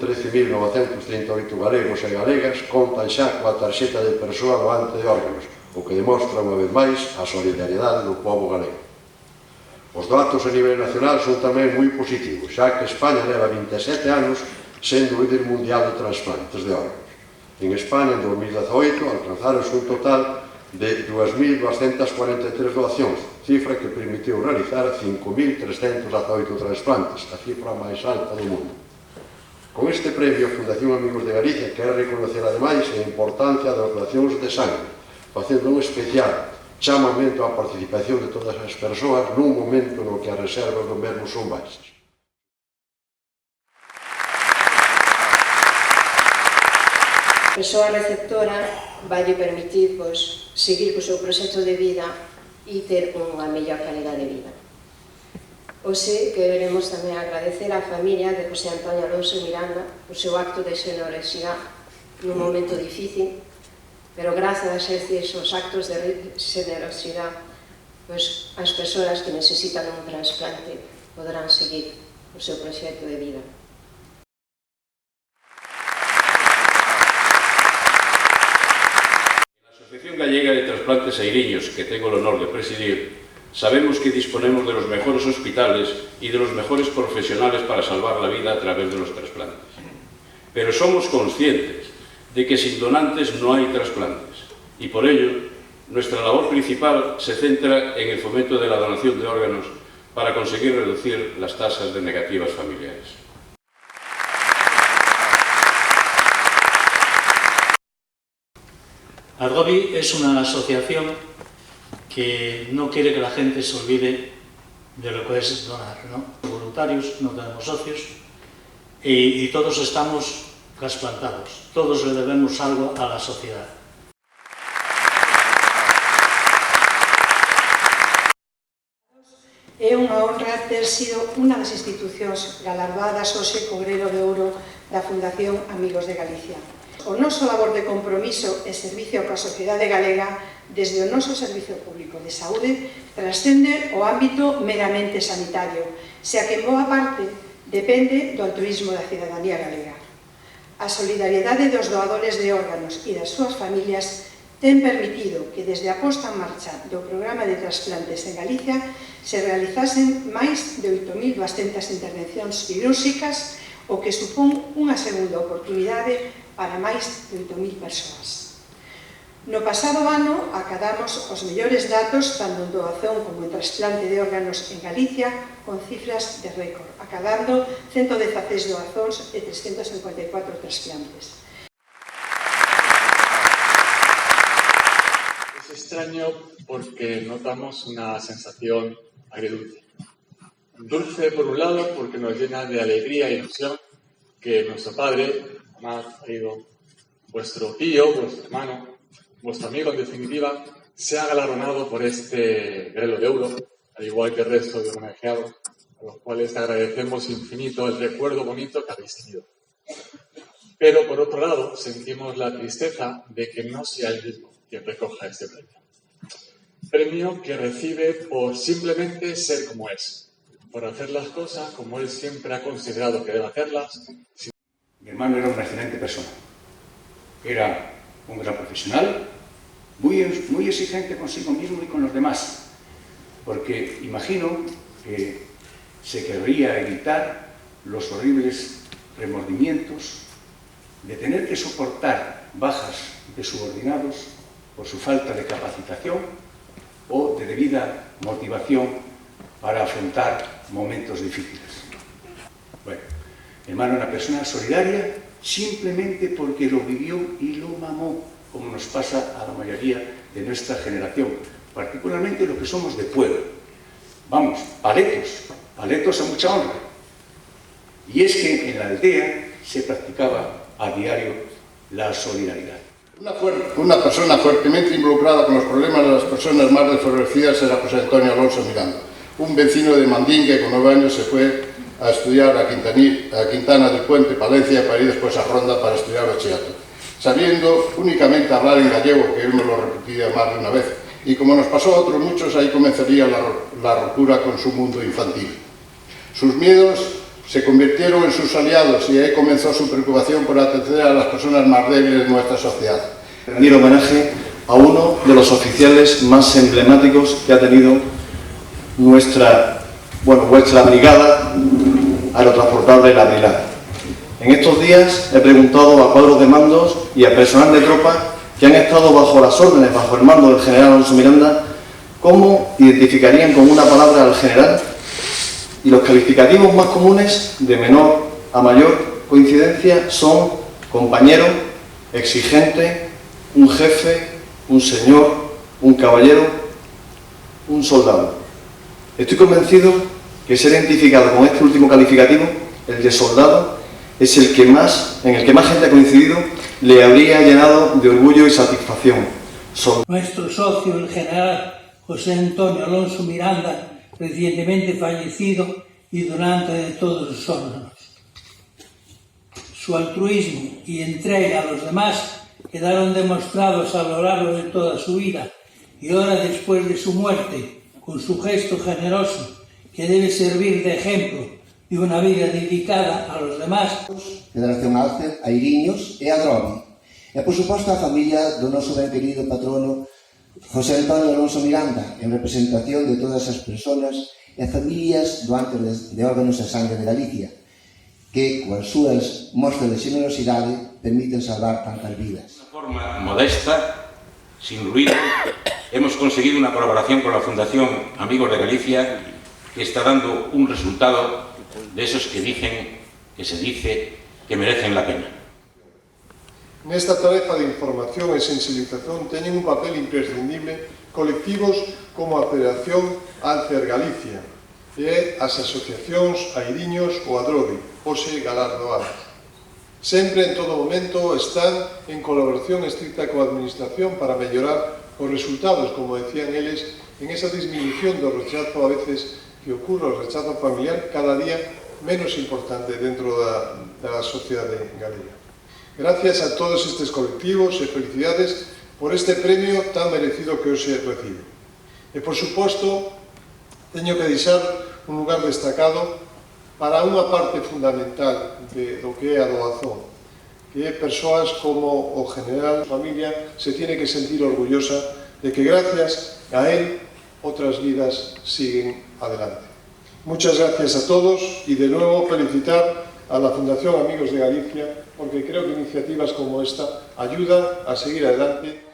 13.938 galegos e galegas contan xa coa tarxeta de persoa doante de órganos, o que demostra unha vez máis a solidariedade do pobo galego. Os datos a nivel nacional son tamén moi positivos, xa que España leva 27 anos sendo o líder mundial de trasplantes de órganos. En España, en 2018, alcanzaronse un total de 2.243 doacións, cifra que permitiu realizar 5.318 trasplantes, a cifra máis alta do mundo. Con este premio, a Fundación Amigos de Galicia quere reconocer ademais a importancia das doacións de sangue, facendo un especial chamamento á participación de todas as persoas nun momento no que as reservas do mesmo son baixas. A persoa receptora vai permitir seguir co seu proxecto de vida e ter unha mellor calidad de vida. Hoxe queremos tamén agradecer á familia de José Antonio Alonso Miranda o seu acto de xenerosidade nun momento difícil, pero grazas a esos actos de xenerosidade as persoas que necesitan un trasplante poderán seguir o seu proxecto de vida. La Asociación Gallega de Trasplantes Eiriños, que tengo el honor de presidir, sabemos que disponemos de los mejores hospitales y de los mejores profesionales para salvar la vida a través de los trasplantes. Pero somos conscientes de que sin donantes no hay trasplantes y por ello nuestra labor principal se centra en el fomento de la donación de órganos para conseguir reducir las tasas de negativas familiares. ADGOBI es una asociación que no quiere que la gente se olvide de lo que es donar, ¿no? Voluntarios, no tenemos socios y todos estamos trasplantados, todos le debemos algo a la sociedad. É unha honra ter sido unha das institucións galardoadas hoxe co Grelo de Ouro da Fundación Amigos de Galicia. O noso labor de compromiso e servicio coa sociedade galega desde o noso Servicio Público de Saúde trascende o ámbito meramente sanitario, xa que en boa parte depende do altruismo da cidadanía galega. A solidariedade dos doadores de órganos e das súas familias ten permitido que desde a posta en marcha do programa de trasplantes en Galicia se realizasen máis de 8.200 intervencións quirúrxicas, o que supón unha segunda oportunidade para máis de 8.000 persoas. No pasado ano acadamos os mellores datos tanto en doación como en trasplante de órganos en Galicia con cifras de récord, acadando 116 doazóns e 354 trasplantes. Es extraño porque notamos una sensación agridulce. Dulce por un lado porque nos llena de alegría e ilusión que nuestro padre, más querido, vuestro tío, vuestro hermano, vuestro amigo en definitiva, sea galardonado por este Grelo de Ouro, al igual que el resto de homenajeados, a los cuales agradecemos infinito el recuerdo bonito que habéis tenido. Pero por otro lado, sentimos la tristeza de que no sea el mismo quien recoja este premio. Premio que recibe por simplemente ser como es, por hacer las cosas como él siempre ha considerado que debe hacerlas. Mi hermano era una excelente persona, era un gran profesional, muy exigente consigo mismo y con los demás, porque imagino que se querría evitar los horribles remordimientos de tener que soportar bajas de subordinados por su falta de capacitación o de debida motivación para afrontar momentos difíciles. Bueno, mi hermano era una persona solidaria simplemente porque lo vivió y lo mamó, como nos pasa a la mayoría de nuestra generación, particularmente los que somos de pueblo. Vamos, paletos a mucha honra. Y es que en la aldea se practicaba a diario la solidaridad. Una persona fuertemente involucrada con los problemas de las personas más desfavorecidas era José Antonio Alonso Miranda, un vecino de Mandín que con 9 años se fue a estudiar a Quintana del Puente, Palencia, para ir después a Ronda para estudiar bachillerato, sabiendo únicamente hablar en gallego, que él me lo repetía más de una vez, y como nos pasó a otros muchos, ahí comenzaría la ruptura con su mundo infantil. Sus miedos se convirtieron en sus aliados y ahí comenzó su preocupación por atender a las personas más débiles de nuestra sociedad. Rendir homenaje a uno de los oficiales más emblemáticos que ha tenido vuestra brigada aerotransportable La Brigada. En estos días he preguntado a cuadros de mandos y a personal de tropa que han estado bajo las órdenes, bajo el mando del general Alonso Miranda, cómo identificarían con una palabra al general, y los calificativos más comunes, de menor a mayor coincidencia, son compañero, exigente, un jefe, un señor, un caballero, un soldado. Estoy convencido que ser identificado con este último calificativo, el de soldado, es en el que más gente ha coincidido, le habría llenado de orgullo y satisfacción. Nuestro socio, el general José Antonio Alonso Miranda, recientemente fallecido y donante de todos los órganos. Su altruismo y entrega a los demás quedaron demostrados a lo largo de toda su vida y ahora, después de su muerte, con su gesto generoso que debe servir de ejemplo de una vida dedicada a los demás. Federación Alce, a Iriños e a Dromi. E, por suposto, a familia do noso ben querido patrono José Antonio Alonso Miranda, en representación de todas as persoas e familias doantes de órganos de sangre de Galicia, que, coas súas mostras de xenerosidade, permiten salvar tantas vidas. De forma modesta, sin ruido, hemos conseguido una colaboración con la Fundación Amigos de Galicia que está dando un resultado de esos que se dice que merecen la pena. Nesta tarefa de información e sensibilización teñen un papel imprescindible colectivos como a Federación Alcer Galicia e as asociacións Airiños ou Adrobi, hoxe galardoadas. Sempre, en todo momento, están en colaboración estricta coa Administración para mellorar os resultados, como decían eles, en esa disminución do rechazo a veces que ocorre, o rechazo familiar cada día menos importante dentro da sociedade galega. Gracias a todos estes colectivos e felicidades por este premio tan merecido que hoxe recibe. E, por suposto, teño que deixar un lugar destacado para unha parte fundamental do que é a doazón, que é persoas como o general, a familia se tiene que sentir orgullosa de que gracias a él otras vidas siguen adelante. Muchas gracias a todos y de nuevo felicitar a la Fundación Amigos de Galicia, porque creo que iniciativas como esta ayudan a seguir adelante.